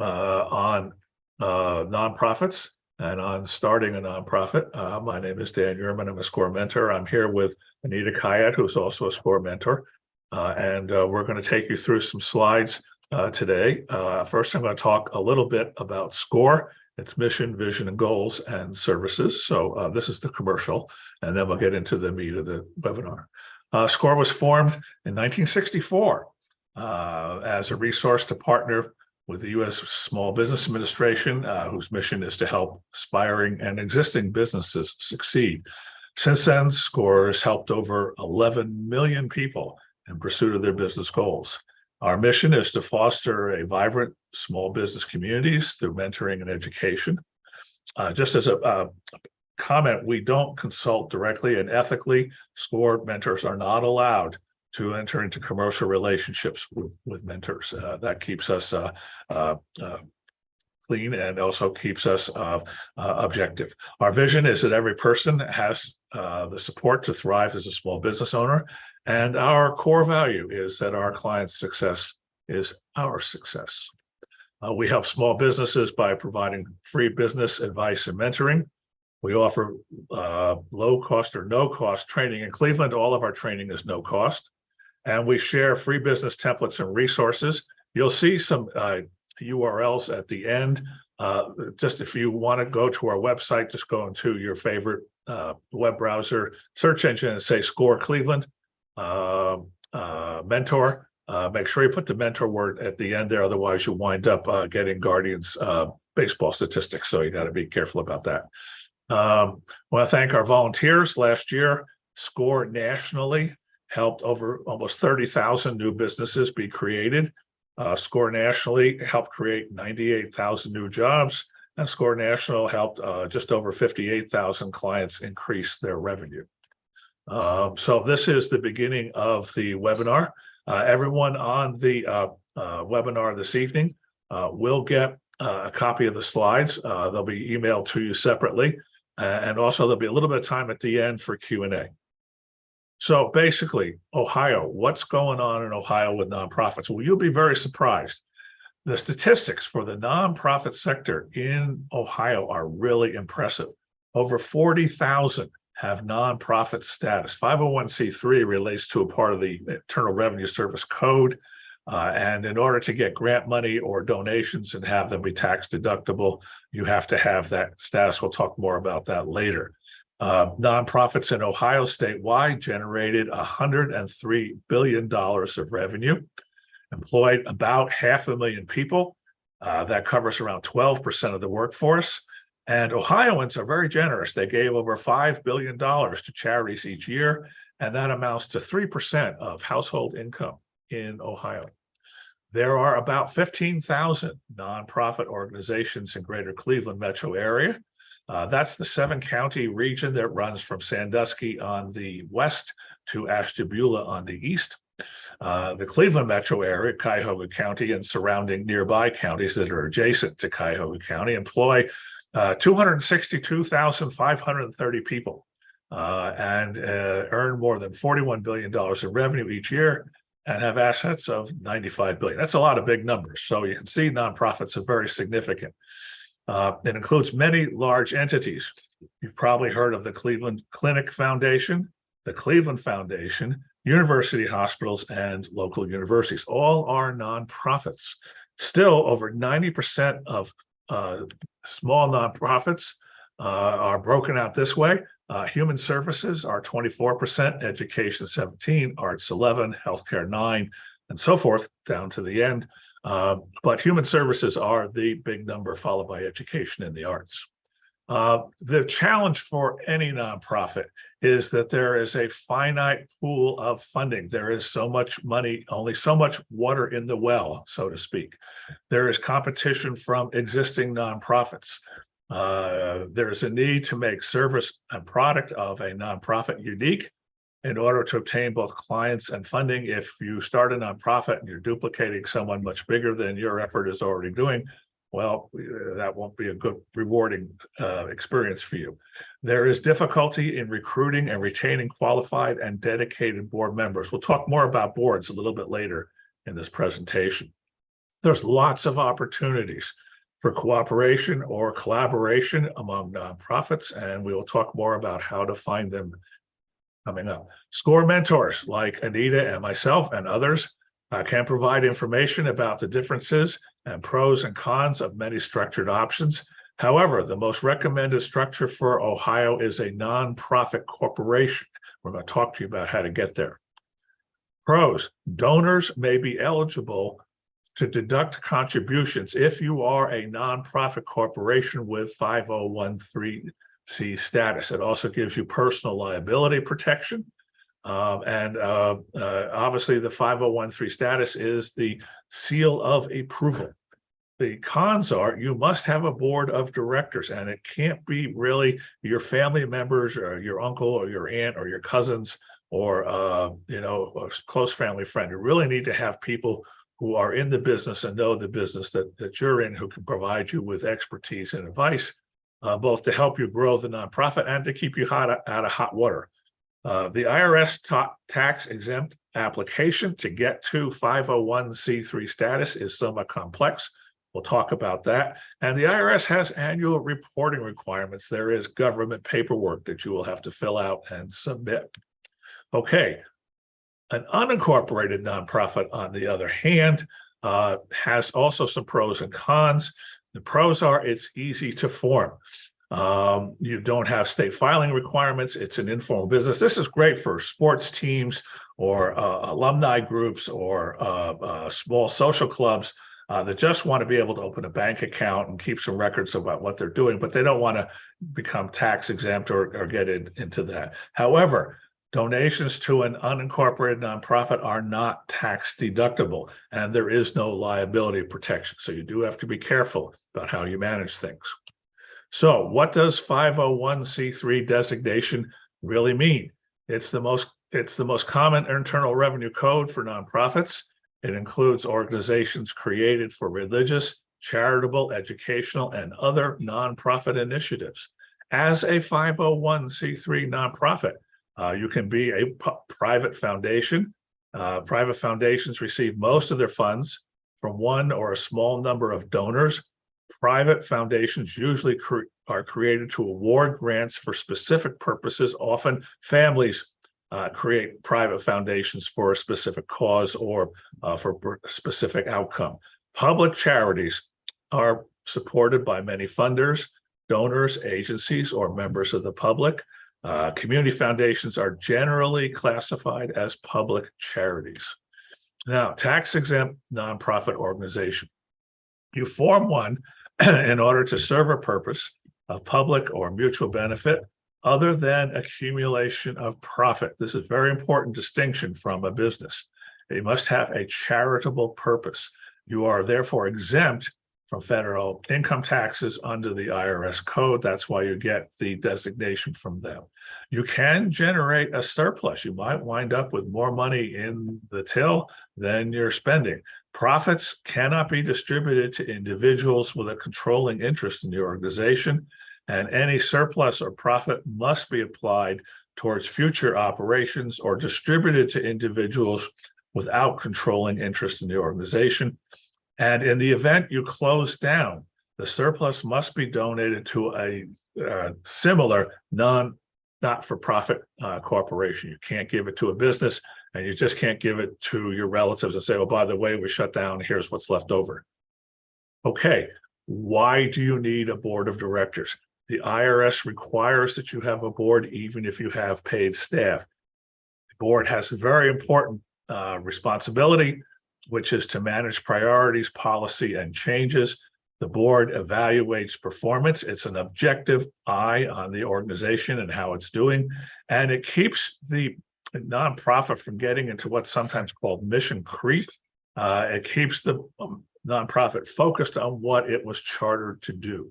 on nonprofits and on starting a nonprofit. My name is Dan Uhrman. I'm a SCORE mentor. I'm here with Anita Kayat, who's also a SCORE mentor. And we're going to take you through some slides today. First, I'm going to talk a little bit about SCORE, its mission, vision, and goals and services. So this is the commercial, and then we'll get into the meat of the webinar. SCORE was formed in 1964 as a resource to partner with the U.S. Small Business Administration, whose mission is to help aspiring and existing businesses succeed. Since then, SCORE has helped over 11 million people in pursuit of their business goals. Our mission is to foster a vibrant small business communities through mentoring and education. Just as a comment, we don't consult directly, and ethically, SCORE mentors are not allowed to enter into commercial relationships with mentors. That keeps us clean and also keeps us objective. Our vision is that every person has the support to thrive as a small business owner. And our core value is that our clients' success is our success. We help small businesses by providing free business advice and mentoring. We offer low cost or no cost training. In Cleveland, all of our training is no cost. And we share free business templates and resources. You'll see some URLs at the end. Just if you want to go to our website, just go into your favorite web browser search engine and say SCORE Cleveland mentor. Make sure you put the mentor word at the end there, otherwise you'll wind up getting Guardian's baseball statistics. So you got to be careful about that. I want to thank our volunteers. Last year, SCORE nationally helped over almost 30,000 new businesses be created. SCORE nationally helped create 98,000 new jobs, and SCORE National helped just over 58,000 clients increase their revenue. So this is the beginning of the webinar. Everyone on the webinar this evening will get a copy of the slides. They'll be emailed to you separately, and also there'll be a little bit of time at the end for Q&A. So basically, Ohio, what's going on in Ohio with nonprofits? Well, you'll be very surprised. The statistics for the nonprofit sector in Ohio are really impressive. Over 40,000 have nonprofit status. 501c3 relates to a part of the Internal Revenue Service code. And in order to get grant money or donations and have them be tax deductible, you have to have that status. We'll talk more about that later. Nonprofits in Ohio statewide generated $103 billion of revenue, employed about 500,000 people. That covers around 12% of the workforce. And Ohioans are very generous. They gave over $5 billion to charities each year, and that amounts to 3% of household income in Ohio. There are about 15,000 nonprofit organizations in greater Cleveland metro area. That's the 7-county region that runs from Sandusky on the west to Ashtabula on the east. The Cleveland metro area, Cuyahoga County, and surrounding nearby counties that are adjacent to Cuyahoga County employ 262,530 people and earn more than $41 billion in revenue each year and have assets of $95 billion. That's a lot of big numbers. So you can see nonprofits are very significant. It includes many large entities. You've probably heard of the Cleveland Clinic Foundation, the Cleveland Foundation, university hospitals, and local universities. All are nonprofits. Still, over 90% of small nonprofits are broken out this way. Human services are 24%, education 17%, arts 11%, healthcare 9%, and so forth down to the end. But human services are the big number, followed by education and the arts. The challenge for any nonprofit is that there is a finite pool of funding. There is so much money, only so much water in the well, so to speak. There is competition from existing nonprofits. There is a need to make service and product of a nonprofit unique in order to obtain both clients and funding. If you start a nonprofit and you're duplicating someone much bigger than your effort is already doing, well, that won't be a good, rewarding experience for you. There is difficulty in recruiting and retaining qualified and dedicated board members. We'll talk more about boards a little bit later in this presentation. There's lots of opportunities for cooperation or collaboration among nonprofits, and we will talk more about how to find them coming up. SCORE mentors like Anita and myself and others can provide information about the differences and pros and cons of many structured options. However, the most recommended structure for Ohio is a nonprofit corporation. We're going to talk to you about how to get there. Pros: donors may be eligible to deduct contributions if you are a nonprofit corporation with 501(c) status. It also gives you personal liability protection. Obviously, the 501(c) status is the seal of approval. The cons are you must have a board of directors, and it can't be really your family members or your uncle or your aunt or your cousins or a close family friend. You really need to have people who are in the business and know the business that you're in, who can provide you with expertise and advice, both to help you grow the nonprofit and to keep you out of hot water. The IRS tax exempt application to get to 501(c)(3) status is somewhat complex. We'll talk about that. And the IRS has annual reporting requirements. There is government paperwork that you will have to fill out and submit. Okay. An unincorporated nonprofit, on the other hand, has also some pros and cons. The pros are it's easy to form. You don't have state filing requirements. It's an informal business. This is great for sports teams or alumni groups or small social clubs that just want to be able to open a bank account and keep some records about what they're doing, but they don't want to become tax exempt or get into that. However, donations to an unincorporated nonprofit are not tax deductible, and there is no liability protection. So you do have to be careful about how you manage things. So what does 501(c)(3) designation really mean? It's the most common Internal Revenue Code for nonprofits. It includes organizations created for religious, charitable, educational, and other nonprofit initiatives. As a 501(c)(3) nonprofit, you can be a private foundation. Private foundations receive most of their funds from one or a small number of donors. Private foundations usually are created to award grants for specific purposes. Often families create private foundations for a specific cause or for a specific outcome. Public charities are supported by many funders, donors, agencies, or members of the public. Community foundations are generally classified as public charities. Now, tax-exempt nonprofit organization. You form one in order to serve a purpose of public or mutual benefit other than accumulation of profit. This is a very important distinction from a business. It must have a charitable purpose. You are therefore exempt from federal income taxes under the IRS code. That's why you get the designation from them. You can generate a surplus. You might wind up with more money in the till than you're spending. Profits cannot be distributed to individuals with a controlling interest in the organization, and any surplus or profit must be applied towards future operations or distributed to individuals without controlling interest in the organization. And in the event you close down, the surplus must be donated to a similar not-for-profit corporation. You can't give it to a business, and you just can't give it to your relatives and say, oh, by the way, we shut down, here's what's left over. Okay, why do you need a board of directors? The IRS requires that you have a board even if you have paid staff. The board has a very important responsibility, which is to manage priorities, policy, and changes. The board evaluates performance. It's an objective eye on the organization and how it's doing, and it keeps the nonprofit from getting into what's sometimes called mission creep. It keeps the nonprofit focused on what it was chartered to do.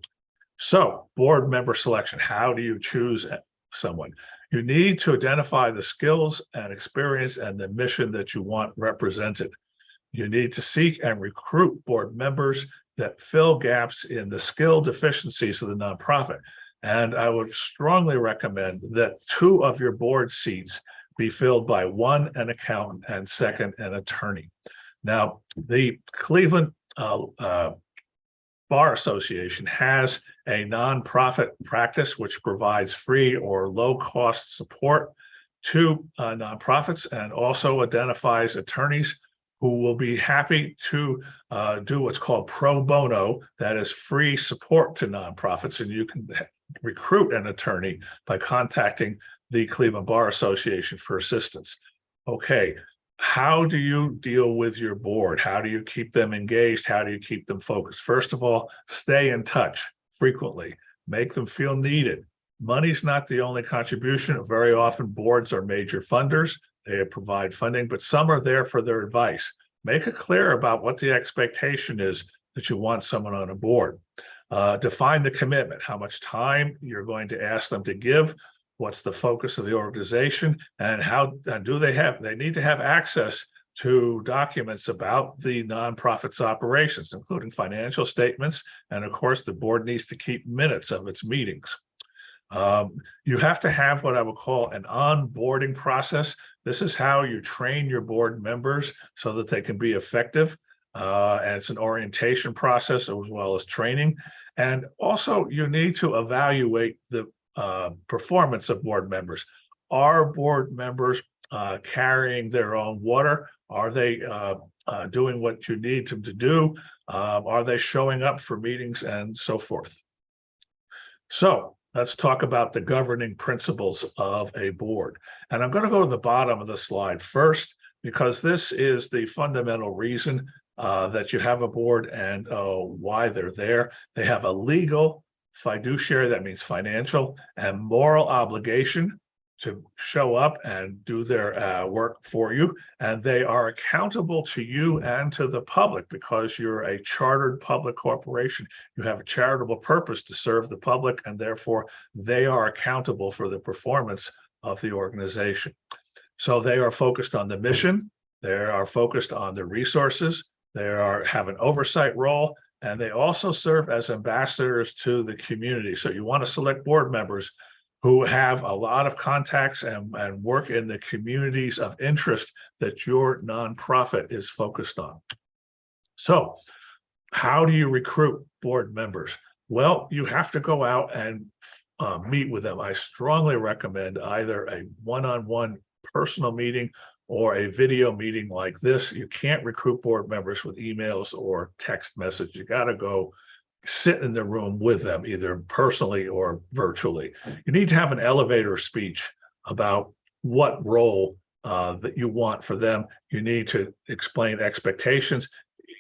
So, board member selection. How do you choose someone? You need to identify the skills and experience and the mission that you want represented. You need to seek and recruit board members that fill gaps in the skill deficiencies of the nonprofit. And I would strongly recommend that 2 of your board seats be filled by 1, an accountant, and 2nd, an attorney. Now, the Cleveland Bar Association has a nonprofit practice which provides free or low-cost support to nonprofits, and also identifies attorneys who will be happy to do what's called pro bono, that is free support to nonprofits. And you can recruit an attorney by contacting the Cleveland Bar Association for assistance. Okay, how do you deal with your board? How do you keep them engaged? How do you keep them focused? First of all, stay in touch frequently. Make them feel needed. Money's not the only contribution. Very often boards are major funders. They provide funding, but some are there for their advice. Make it clear about what the expectation is that you want someone on a board. Define the commitment, how much time you're going to ask them to give, what's the focus of the organization, and how do they need to have access to documents about the nonprofit's operations, including financial statements. And of course, the board needs to keep minutes of its meetings. You have to have what I would call an onboarding process. This is how you train your board members so that they can be effective. And it's an orientation process as well as training. And also you need to evaluate the performance of board members. Are board members carrying their own water? Are they doing what you need them to do? Are they showing up for meetings and so forth? So let's talk about the governing principles of a board. And I'm going to go to the bottom of the slide first, because this is the fundamental reason that you have a board and why they're there. They have a legal, fiduciary, that means financial, and moral obligation to show up and do their work for you. And they are accountable to you and to the public because you're a chartered public corporation. You have a charitable purpose to serve the public, and therefore they are accountable for the performance of the organization. So they are focused on the mission. They are focused on the resources. They have an oversight role, and they also serve as ambassadors to the community. So you want to select board members who have a lot of contacts and work in the communities of interest that your nonprofit is focused on. So how do you recruit board members? Well, you have to go out and meet with them. I strongly recommend either a one-on-one personal meeting or a video meeting like this. You can't recruit board members with emails or text message. You got to go sit in the room with them, either personally or virtually. You need to have an elevator speech about what role that you want for them. You need to explain expectations.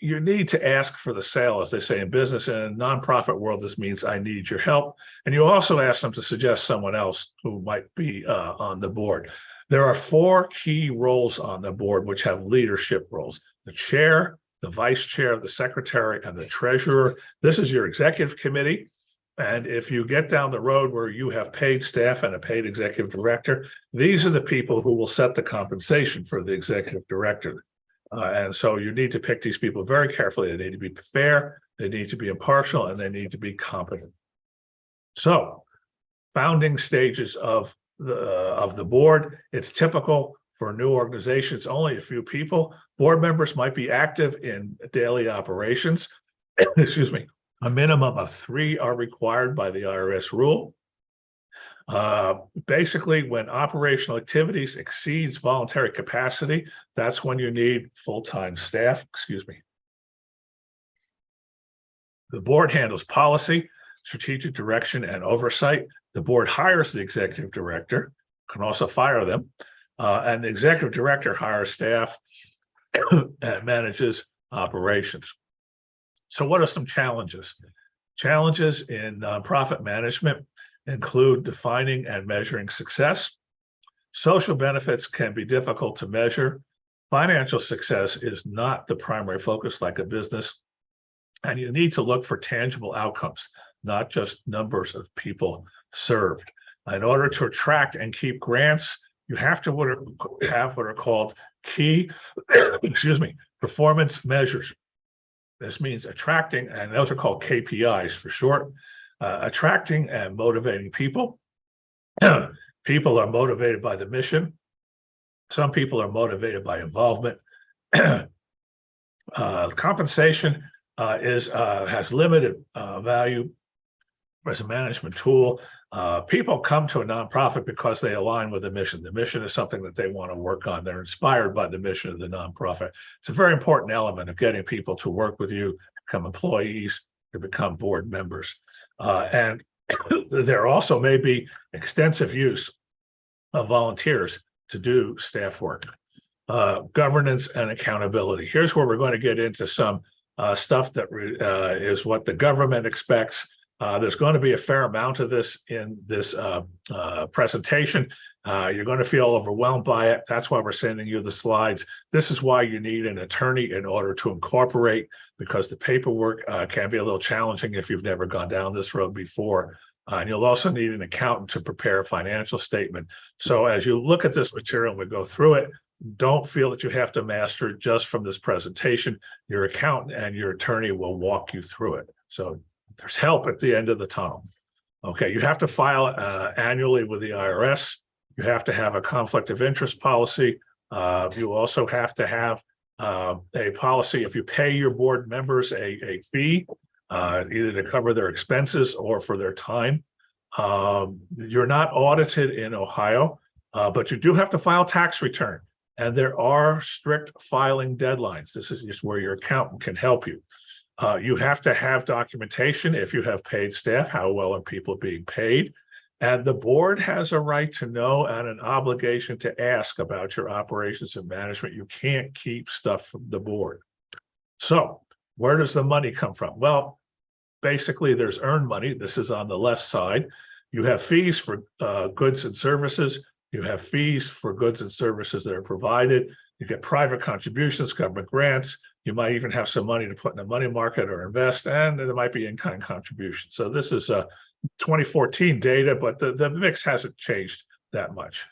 You need to ask for the sale, as they say in business. In a nonprofit world, this means I need your help. And you also ask them to suggest someone else who might be on the board. There are 4 key roles on the board which have leadership roles: the chair, the vice chair, the secretary, and the treasurer. This is your executive committee. And if you get down the road where you have paid staff and a paid executive director, these are the people who will set the compensation for the executive director. And so you need to pick these people very carefully. They need to be fair, they need to be impartial, and they need to be competent. So, founding stages of the board. It's typical for new organizations, only a few people. Board members might be active in daily operations. Excuse me. A minimum of 3 are required by the IRS rule. Basically, when operational activities exceeds voluntary capacity, that's when you need full-time staff. Excuse me. The board handles policy, strategic direction, and oversight. The board hires the executive director, can also fire them, and the executive director hires staff and manages operations. So what are some challenges? Challenges in nonprofit management include defining and measuring success. Social benefits can be difficult to measure. Financial success is not the primary focus like a business. And you need to look for tangible outcomes, not just numbers of people served. In order to attract and keep grants, you have to have what are called key, excuse me, performance measures. This means attracting, and those are called KPIs for short, attracting and motivating people. People are motivated by the mission. Some people are motivated by involvement. Compensation has limited value as a management tool. People come to a nonprofit because they align with the mission. The mission is something that they want to work on. They're inspired by the mission of the nonprofit. It's a very important element of getting people to work with you, become employees, to become board members. And there also may be extensive use of volunteers to do staff work. Governance and accountability. Here's where we're going to get into some stuff that is what the government expects. There's going to be a fair amount of this in this presentation. You're going to feel overwhelmed by it. That's why we're sending you the slides. This is why you need an attorney in order to incorporate, because the paperwork can be a little challenging if you've never gone down this road before. And you'll also need an accountant to prepare a financial statement. So as you look at this material and we go through it, don't feel that you have to master it just from this presentation. Your accountant and your attorney will walk you through it. So there's help at the end of the tunnel. Okay, you have to file annually with the IRS. You have to have a conflict of interest policy. You also have to have a policy if you pay your board members a fee, either to cover their expenses or for their time. You're not audited in Ohio, but you do have to file tax return. And there are strict filing deadlines. This is just where your accountant can help you. You have to have documentation if you have paid staff, how well are people being paid. And the board has a right to know and an obligation to ask about your operations and management. You can't keep stuff from the board. So where does the money come from? Well, basically there's earned money. This is on the left side. You have fees for goods and services. You have fees for goods and services that are provided. You get private contributions, government grants. You might even have some money to put in the money market or invest, and there might be in-kind contributions. So this is 2014 data, but the mix hasn't changed that much.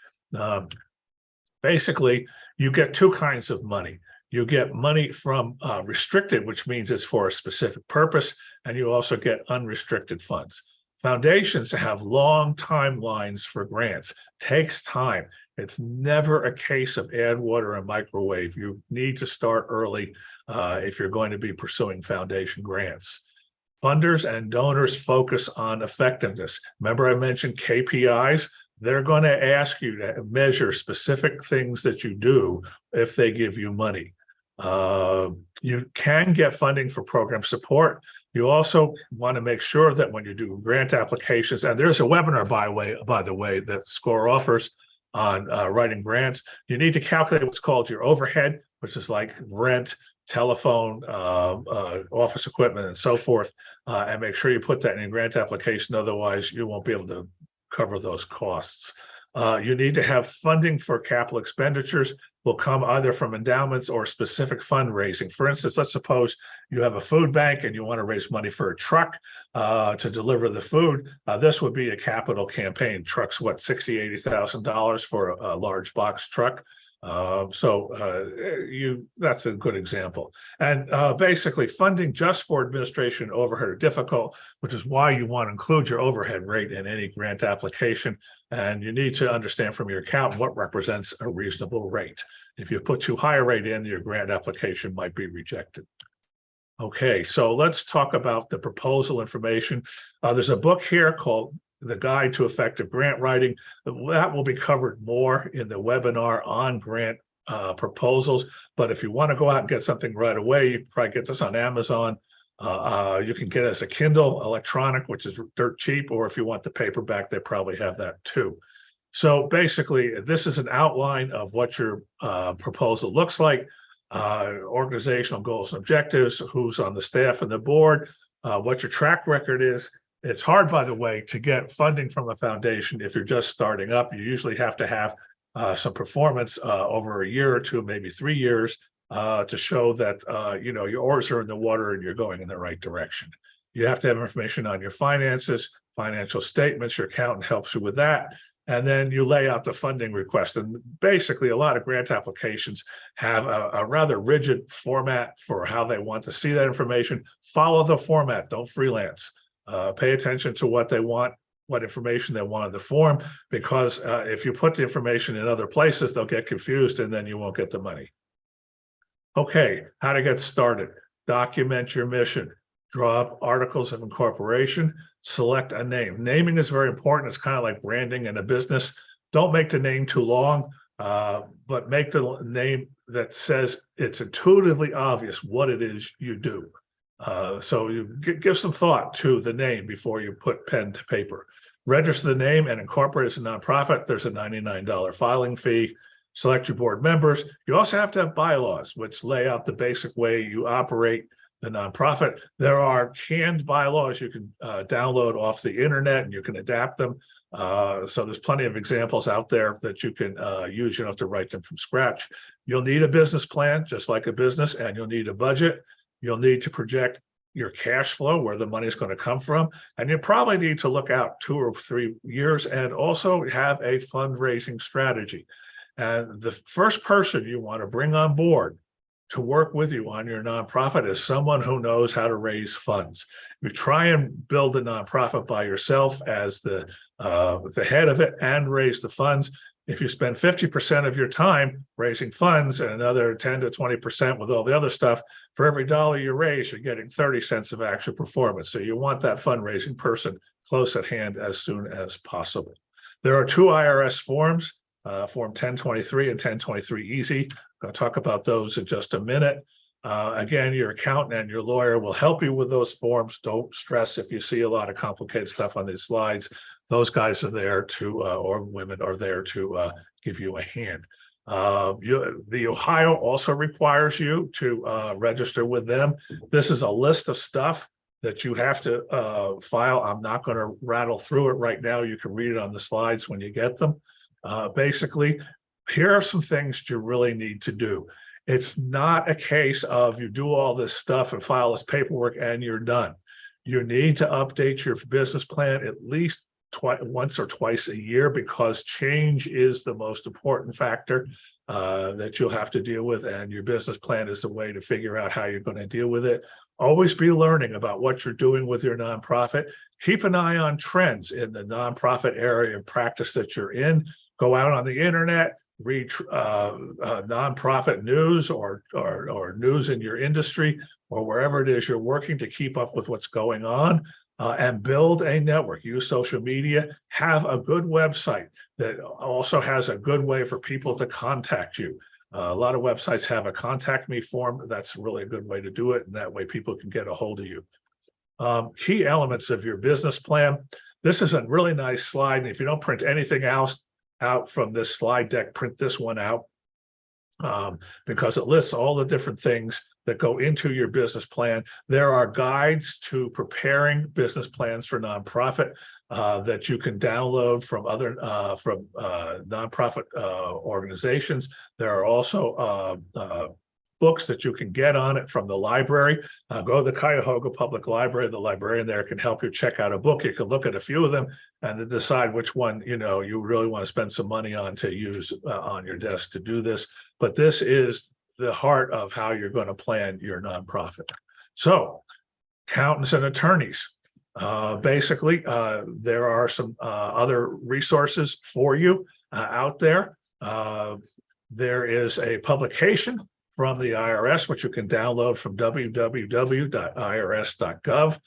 Basically, you get two kinds of money. You get money from restricted, which means it's for a specific purpose, and you also get unrestricted funds. Foundations have long timelines for grants. Takes time. It's never a case of add water and microwave. You need to start early if you're going to be pursuing foundation grants. Funders and donors focus on effectiveness. Remember I mentioned KPIs? They're going to ask you to measure specific things that you do if they give you money. You can get funding for program support. You also want to make sure that when you do grant applications, and there's a webinar, by the way, that SCORE offers on writing grants, you need to calculate what's called your overhead, which is like rent, telephone, office equipment, and so forth, and make sure you put that in your grant application. Otherwise, you won't be able to cover those costs. You need to have funding for capital expenditures. Will come either from endowments or specific fundraising. For instance, let's suppose you have a food bank and you want to raise money for a truck to deliver the food. This would be a capital campaign. Trucks, what, $60,000, $80,000 for a large box truck. That's a good example. And basically funding just for administration and overhead are difficult, which is why you want to include your overhead rate in any grant application. And you need to understand from your accountant what represents a reasonable rate. If you put too high a rate in, your grant application might be rejected. Okay, so let's talk about the proposal information. There's a book here called The Guide to Effective Grant Writing. That will be covered more in the webinar on grant proposals. But if you want to go out and get something right away, you can probably get this on Amazon. You can get it as a Kindle electronic, which is dirt cheap, or if you want the paperback, they probably have that too. So basically, this is an outline of what your proposal looks like. Organizational goals and objectives, who's on the staff and the board, what your track record is. It's hard, by the way, to get funding from a foundation if you're just starting up. You usually have to have some performance over a year or two, maybe 3 years, to show that your oars are in the water and you're going in the right direction. You have to have information on your finances, financial statements. Your accountant helps you with that. And then you lay out the funding request. And basically, a lot of grant applications have a rather rigid format for how they want to see that information. Follow the format, don't freelance. Pay attention to what they want, what information they want in the form, because if you put the information in other places, they'll get confused and then you won't get the money. Okay, how to get started. document your mission, draw up articles of incorporation, select a name. Naming is very important. It's kind of like branding in a business. Don't make the name too long, but make the name that says it's intuitively obvious what it is you do. So you give some thought to the name before you put pen to paper. Register the name and incorporate as a nonprofit. There's a $99 filing fee. Select your board members. You also have to have bylaws, which lay out the basic way you operate the nonprofit. There are canned bylaws you can download off the internet, and you can adapt them. So there's plenty of examples out there that you can use. You don't have to write them from scratch. You'll need a business plan, just like a business, and you'll need a budget. You'll need to project your cash flow, where the money is going to come from. And you probably need to look out 2 or 3 years and also have a fundraising strategy. And the first person you want to bring on board to work with you on your nonprofit is someone who knows how to raise funds. If you try and build a nonprofit by yourself as the head of it and raise the funds, if you spend 50% of your time raising funds and another 10 to 20% with all the other stuff, for every dollar you raise, you're getting 30 cents of actual performance. So you want that fundraising person close at hand as soon as possible. There are 2 IRS forms, Form 1023 and 1023 Easy. I'm going to talk about those in just a minute. Again, your accountant and your lawyer will help you with those forms. Don't stress if you see a lot of complicated stuff on these slides. Those guys are there to, or women are there to give you a hand. The Ohio also requires you to register with them. This is a list of stuff that you have to file. I'm not going to rattle through it right now. You can read it on the slides when you get them. Basically, here are some things you really need to do. It's not a case of you do all this stuff and file this paperwork and you're done. You need to update your business plan at least once or twice a year, because change is the most important factor that you'll have to deal with, and your business plan is the way to figure out how you're going to deal with it. Always be learning about what you're doing with your nonprofit. Keep an eye on trends in the nonprofit area of practice that you're in. Go out on the internet, read nonprofit news or news in your industry or wherever it is you're working to keep up with what's going on, and build a network. Use social media. Have a good website that also has a good way for people to contact you. A lot of websites have a contact me form. That's really a good way to do it, and that way people can get a hold of you. Key elements of your business plan. This is a really nice slide, and if you don't print anything else out from this slide deck, print this one out, because it lists all the different things that go into your business plan. There are guides to preparing business plans for nonprofit that you can download from other nonprofit organizations. There are also books that you can get on it from the library. Go to the Cuyahoga Public Library. The librarian there can help you check out a book. You can look at a few of them and then decide which one you really want to spend some money on to use on your desk to do this. But this is the heart of how you're going to plan your nonprofit. So, accountants and attorneys. Basically, there are some other resources for you out there. There is a publication from the IRS, which you can download from www.irs.gov.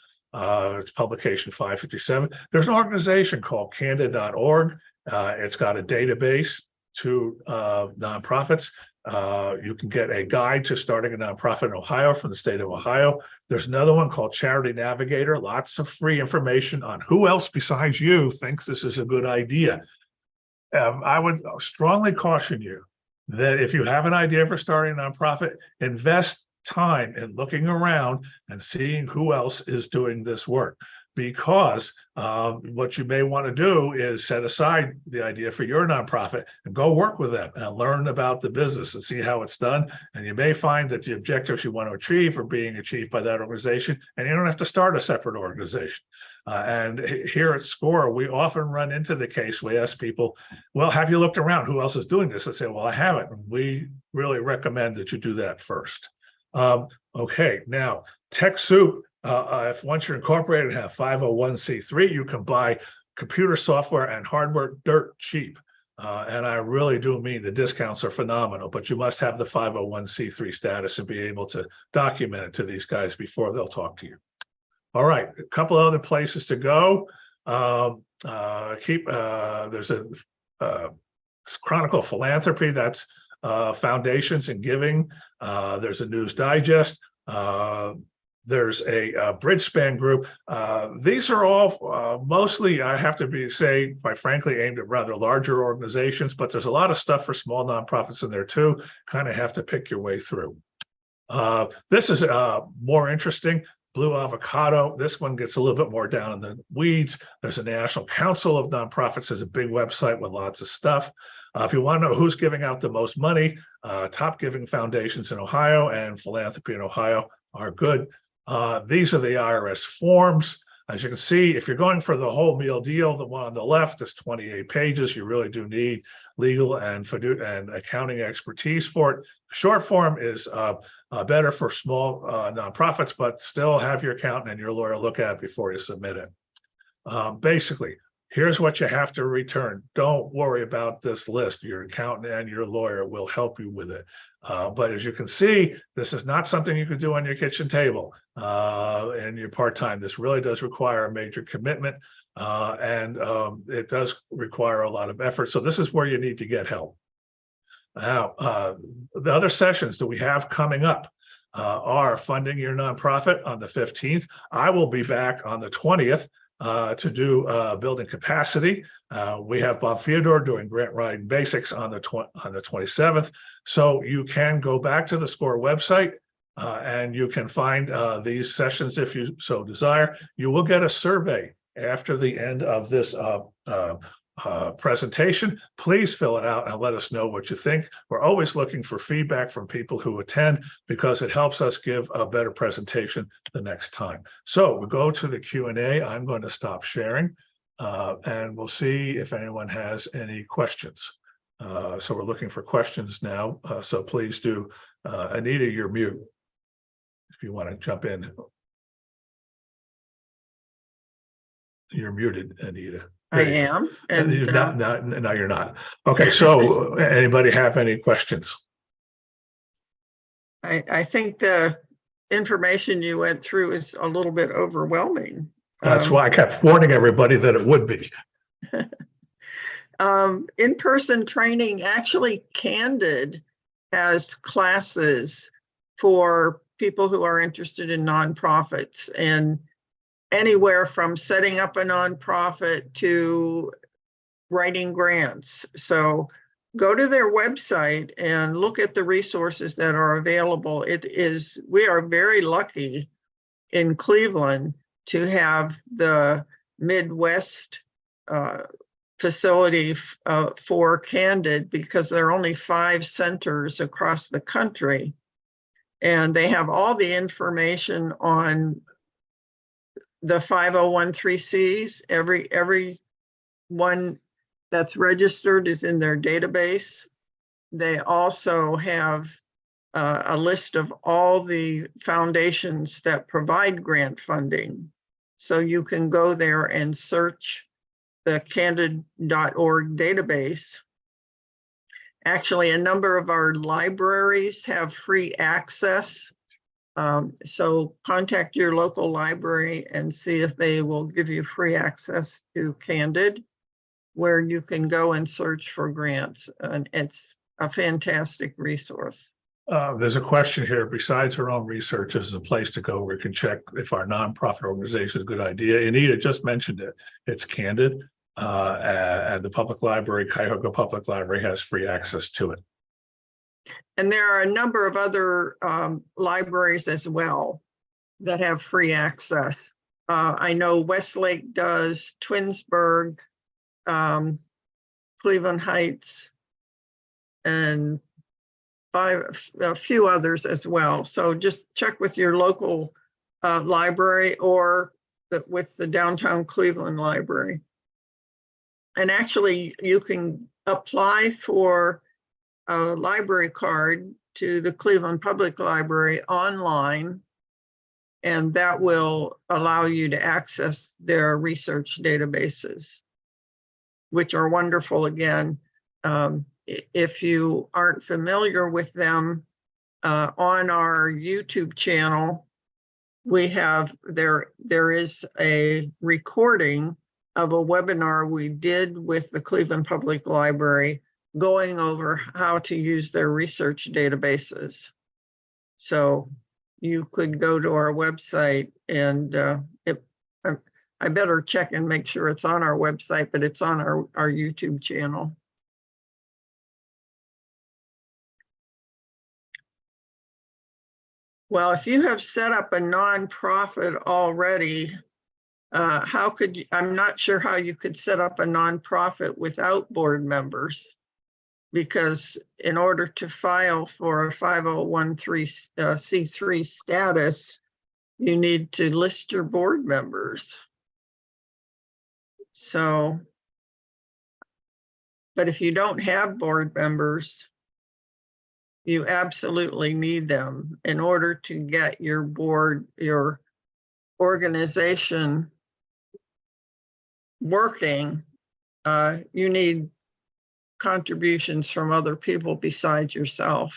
It's publication 557. There's an organization called candid.org. It's got a database to nonprofits. You can get a guide to starting a nonprofit in Ohio from the state of Ohio. There's another one called Charity Navigator. Lots of free information on who else besides you thinks this is a good idea. I would strongly caution you that if you have an idea for starting a nonprofit, invest time in looking around and seeing who else is doing this work. Because what you may want to do is set aside the idea for your nonprofit and go work with them and learn about the business and see how it's done. And you may find that the objectives you want to achieve are being achieved by that organization, and you don't have to start a separate organization. And here at SCORE, we often run into the case, we ask people, well, have you looked around? Who else is doing this? They say, well, I haven't. We really recommend that you do that first. Okay, now, TechSoup. If once you're incorporated and have 501c3, you can buy computer software and hardware dirt cheap. And I really do mean the discounts are phenomenal, but you must have the 501c3 status and be able to document it to these guys before they'll talk to you. All right, a couple of other places to go. There's a Chronicle Philanthropy, that's foundations and giving. There's a News Digest. There's a Bridgespan group. These are all mostly, I have to say, quite frankly, aimed at rather larger organizations, but there's a lot of stuff for small nonprofits in there too. Kind of have to pick your way through. This is more interesting. Blue Avocado. This one gets a little bit more down in the weeds. There's a National Council of Nonprofits. There's a big website with lots of stuff. If you want to know who's giving out the most money, top giving foundations in Ohio and philanthropy in Ohio are good. These are the IRS forms. As you can see, if you're going for the whole meal deal, the one on the left is 28 pages. You really do need legal and accounting expertise for it. Short form is better for small nonprofits, but still have your accountant and your lawyer look at it before you submit it. Basically, here's what you have to return. Don't worry about this list. Your accountant and your lawyer will help you with it. But as you can see, this is not something you can do on your kitchen table and your part-time. This really does require a major commitment, and it does require a lot of effort. So this is where you need to get help. Now, the other sessions that we have coming up are Funding Your Nonprofit on the 15th. I will be back on the 20th to do building capacity. We have Bob Theodore doing grant writing basics on the 27th. So you can go back to the SCORE website and you can find these sessions if you so desire. You will get a survey after the end of this presentation. Please fill it out and let us know what you think. We're always looking for feedback from people who attend because it helps us give a better presentation the next time. So we'll go to the Q&A. I'm going to stop sharing and we'll see if anyone has any questions. So we're looking for questions now. So please do. Anita, you're mute if you want to jump in. You're muted, Anita. I am. And no, you're not. Okay, so anybody have any questions? I think the information you went through is a little bit overwhelming. That's why I kept warning everybody that it would be. In-person training, actually Candid has classes for people who are interested in nonprofits, and anywhere from setting up a nonprofit to writing grants. So go to their website and look at the resources that are available. We are very lucky in Cleveland to have the Midwest facility for Candid, because there are only 5 centers across the country, and they have all the information on the 501(c)(3)s. Every one that's registered is in their database. They also have a list of all the foundations that provide grant funding. So you can go there and search the candid.org database. Actually, a number of our libraries have free access. So contact your local library and see if they will give you free access to Candid, where you can go and search for grants. And it's a fantastic resource. There's a question here. Besides our own research, is a place to go where we can check if our nonprofit organization is a good idea. Anita just mentioned it. It's Candid, and the public library, Cuyahoga Public Library, has free access to it. And there are a number of other libraries as well that have free access. I know Westlake does, Twinsburg, Cleveland Heights, and a few others as well. So just check with your local library or with the Downtown Cleveland Library. And actually, you can apply for a library card to the Cleveland Public Library online, and that will allow you to access their research databases, which are wonderful. Again, If you aren't familiar with them, on our YouTube channel, we have there is a recording of a webinar we did with the Cleveland Public Library going over how to use their research databases. So you could go to our website and I better check and make sure it's on our website, but it's on our YouTube channel. Well, if you have set up a nonprofit already, how could you, I'm not sure how you could set up a nonprofit without board members, because in order to file for a 5013C3 status, you need to list your board members. So, but if you don't have board members, you absolutely need them in order to get your board, your organization working. You need contributions from other people besides yourself.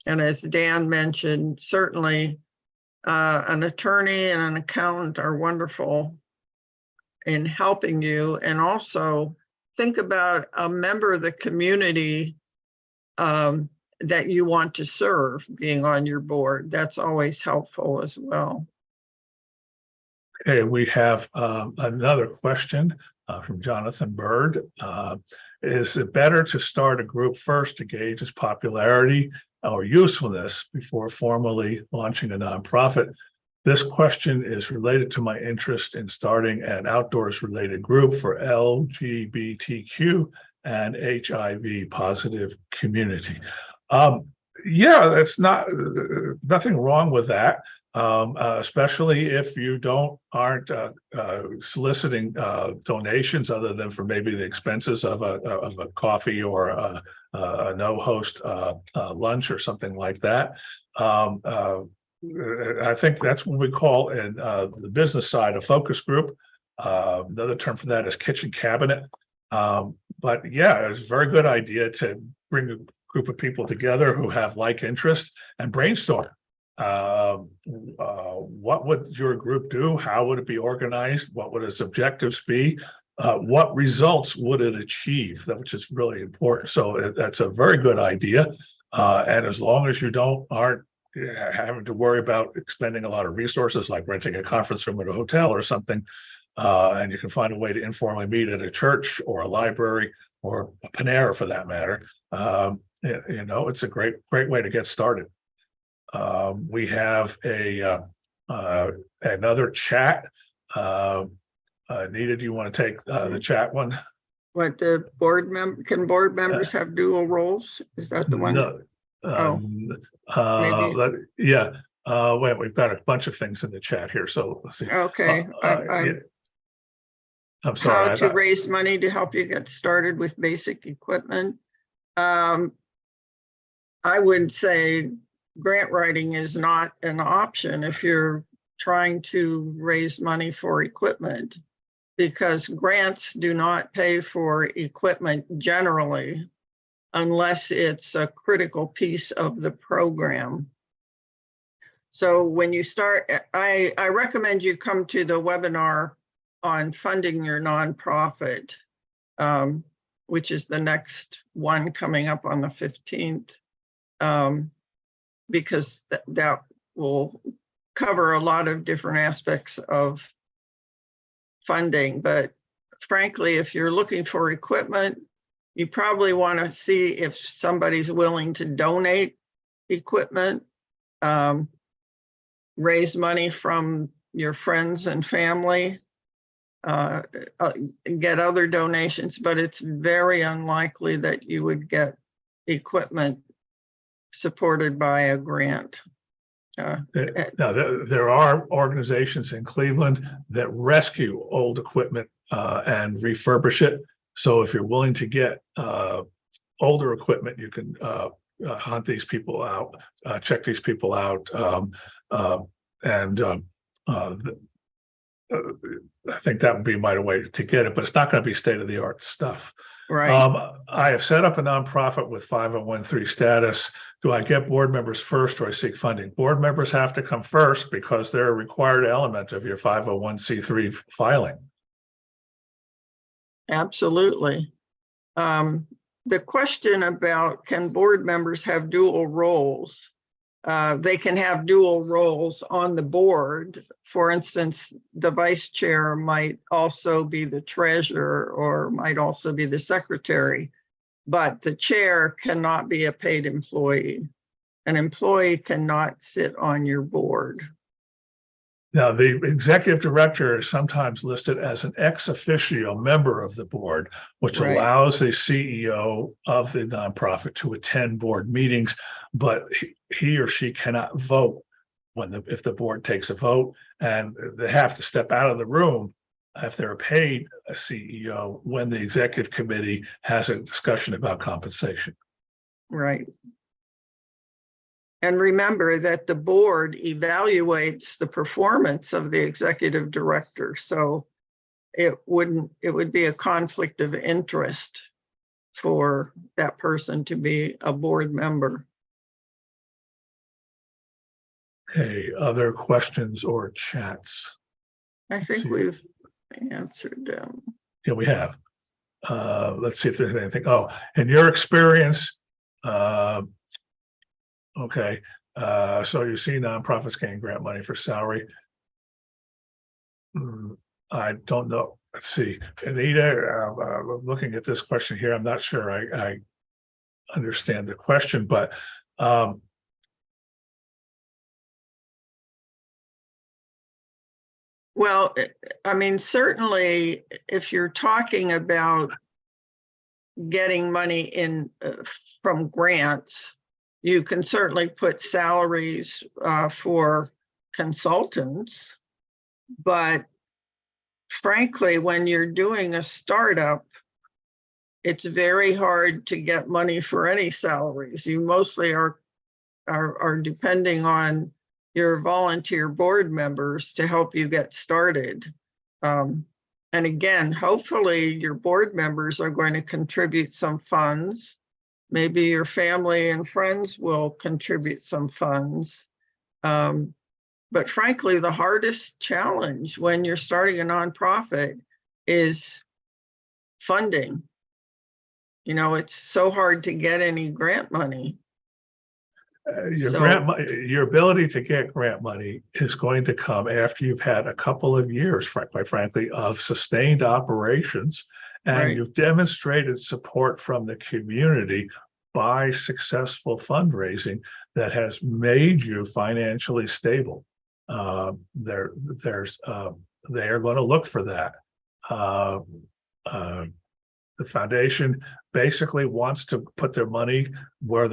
And as Dan mentioned, certainly an attorney and an accountant are wonderful in helping you. And also think about a member of the community that you want to serve being on your board. That's always helpful as well. Okay, we have another question from Jonathan Bird. Is it better to start a group first to gauge its popularity or usefulness before formally launching a nonprofit? This question is related to my interest in starting an outdoors related group for LGBTQ and HIV positive community. Yeah, that's nothing wrong with that. Especially if you aren't soliciting donations other than for maybe the expenses of a coffee or a no-host lunch or something like that. I think that's what we call in the business side a focus group. Another term for that is kitchen cabinet. But yeah, it's a very good idea to bring a group of people together who have like interests and brainstorm. What would your group do? How would it be organized? What would its objectives be? What results would it achieve? Which is really important. So that's a very good idea. And as long as you aren't having to worry about expending a lot of resources like renting a conference room at a hotel or something, and you can find a way to informally meet at a church or a library or a Panera for that matter, it's a great way to get started. We have another chat. Nita, do you want to take the chat one? What the can board members have dual roles? Is that the one? No. Yeah. Wait, we've got a bunch of things in the chat here. So let's see. Okay. I'm sorry. How to raise money to help you get started with basic equipment. I would say grant writing is not an option if you're trying to raise money for equipment, because grants do not pay for equipment generally unless it's a critical piece of the program. So when you start, I recommend you come to the webinar on funding your nonprofit, which is the next one coming up on the 15th, because that will cover a lot of different aspects of funding. But frankly, if you're looking for equipment, you probably want to see if somebody's willing to donate equipment, raise money from your friends and family, get other donations, but it's very unlikely that you would get equipment supported by a grant. Now, there are organizations in Cleveland that rescue old equipment and refurbish it. So if you're willing to get older equipment, you can hunt these people out, check these people out, and I think that would be my way to get it, but it's not going to be state of the art stuff. Right. I have set up a nonprofit with 501(c)(3) status. Do I get board members first or I seek funding? Board members have to come first because they're a required element of your 501(c)(3) filing. Absolutely. The question about can board members have dual roles? They can have dual roles on the board. For instance, the vice chair might also be the treasurer or might also be the secretary, but the chair cannot be a paid employee. An employee cannot sit on your board. Now, the executive director is sometimes listed as an ex officio member of the board, which Right. allows the CEO of the nonprofit to attend board meetings, but he or she cannot vote if the board takes a vote, and they have to step out of the room if they're paid a CEO when the executive committee has a discussion about compensation. Right. And remember that the board evaluates the performance of the executive director. So it would be a conflict of interest for that person to be a board member. Okay, other questions or chats? I think we've answered them. Yeah, we have. Let's see if there's anything. Oh, in your experience, okay, so you see nonprofits getting grant money for salary. I don't know. Let's see. Anita, looking at this question here, I'm not sure I understand the question, but well, I mean, certainly if you're talking about getting money in from grants, you can certainly put salaries for consultants, but frankly, when you're doing a startup, it's very hard to get money for any salaries. You mostly are depending on your volunteer board members to help you get started. And again, hopefully your board members are going to contribute some funds. Maybe your family and friends will contribute some funds. But frankly, the hardest challenge when you're starting a nonprofit is funding. You know, it's so hard to get any grant money. Your ability to get grant money is going to come after you've had a couple of years, quite frankly, of sustained operations, and Right. You've demonstrated support from the community by successful fundraising that has made you financially stable. They are going to look for that. The foundation basically wants to put their money where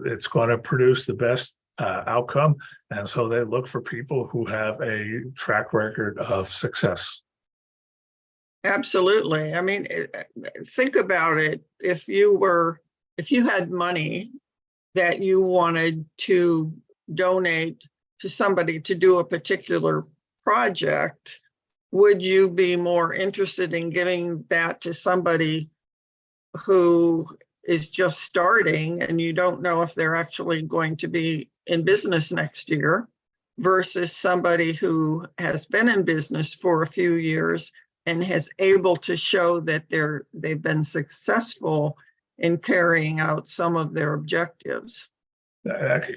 it's going to produce the best outcome, and so they look for people who have a track record of success. Absolutely. I mean, think about it. If you had money that you wanted to donate to somebody to do a particular project, would you be more interested in giving that to somebody who is just starting and you don't know if they're actually going to be in business next year versus somebody who has been in business for a few years and has able to show that they've been successful in carrying out some of their objectives?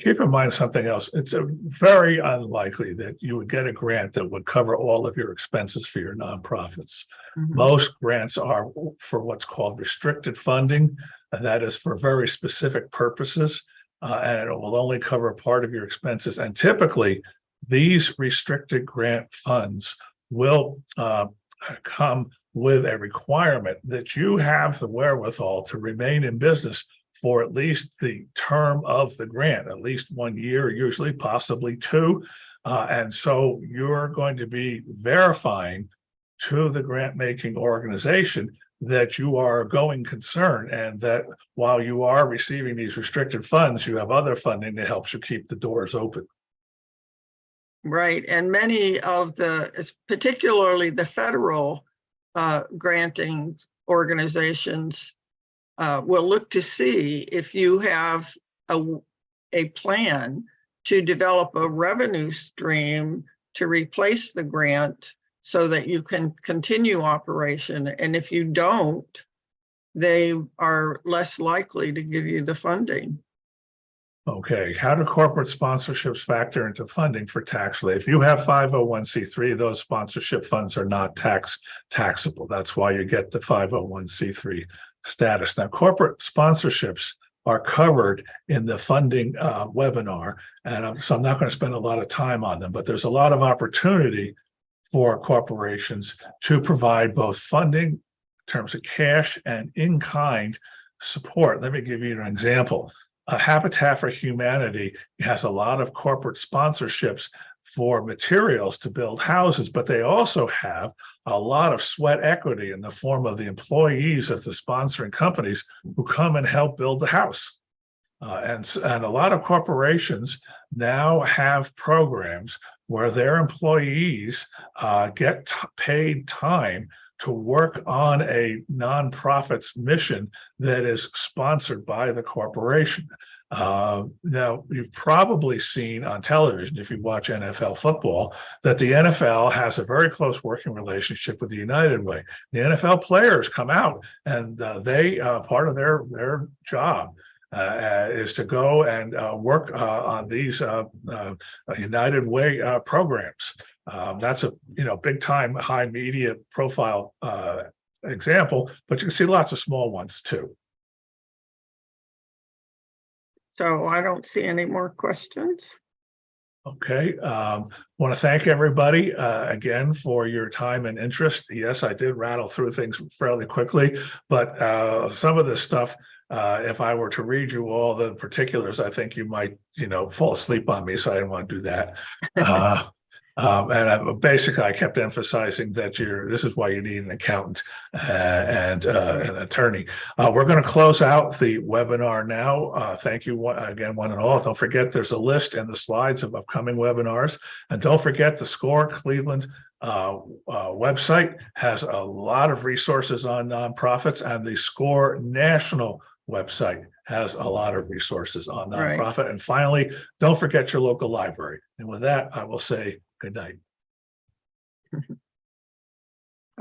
Keep in mind something else. It's very unlikely that you would get a grant that would cover all of your expenses for your nonprofits. Mhm. Most grants are for what's called restricted funding, and that is for very specific purposes, and it will only cover part of your expenses. And typically, these restricted grant funds will come with a requirement that you have the wherewithal to remain in business for at least the term of the grant, at least 1 year, usually possibly 2. And so you're going to be verifying to the grant making organization that you are a going concern, and that while you are receiving these restricted funds, you have other funding that helps you keep the doors open. Right, and many of particularly the federal granting organizations will look to see if you have a plan to develop a revenue stream to replace the grant so that you can continue operation. And if you don't, they are less likely to give you the funding. Okay, how do corporate sponsorships factor into funding for tax relief? If you have 501c3, those sponsorship funds are not taxable. That's why you get the 501c3 status. Now, corporate sponsorships are covered in the funding webinar, and so I'm not going to spend a lot of time on them, but there's a lot of opportunity for corporations to provide both funding in terms of cash and in-kind support. Let me give you an example. Habitat for Humanity has a lot of corporate sponsorships for materials to build houses, but they also have a lot of sweat equity in the form of the employees of the sponsoring companies who come and help build the house. And a lot of corporations now have programs where their employees get paid time to work on a nonprofit's mission that is sponsored by the corporation. Now, you've probably seen on television, if you watch NFL football, that the NFL has a very close working relationship with the United Way. The NFL players come out and they part of their job is to go and work on these United Way programs. That's a big time high media profile example, but you can see lots of small ones too. So I don't see any more questions. Okay, want to thank everybody again for your time and interest. Yes, I did rattle through things fairly quickly, but some of this stuff, if I were to read you all the particulars, I think you might, fall asleep on me. So I didn't want to do that. Basically, I kept emphasizing that this is why you need an accountant and an attorney. We're going to close out the webinar now. Thank you again, one and all. Don't forget, there's a list in the slides of upcoming webinars. And don't forget, the SCORE Cleveland website has a lot of resources on nonprofits, and the SCORE National website has a lot of resources on nonprofit. Right. And finally, don't forget your local library. And with that, I will say good night.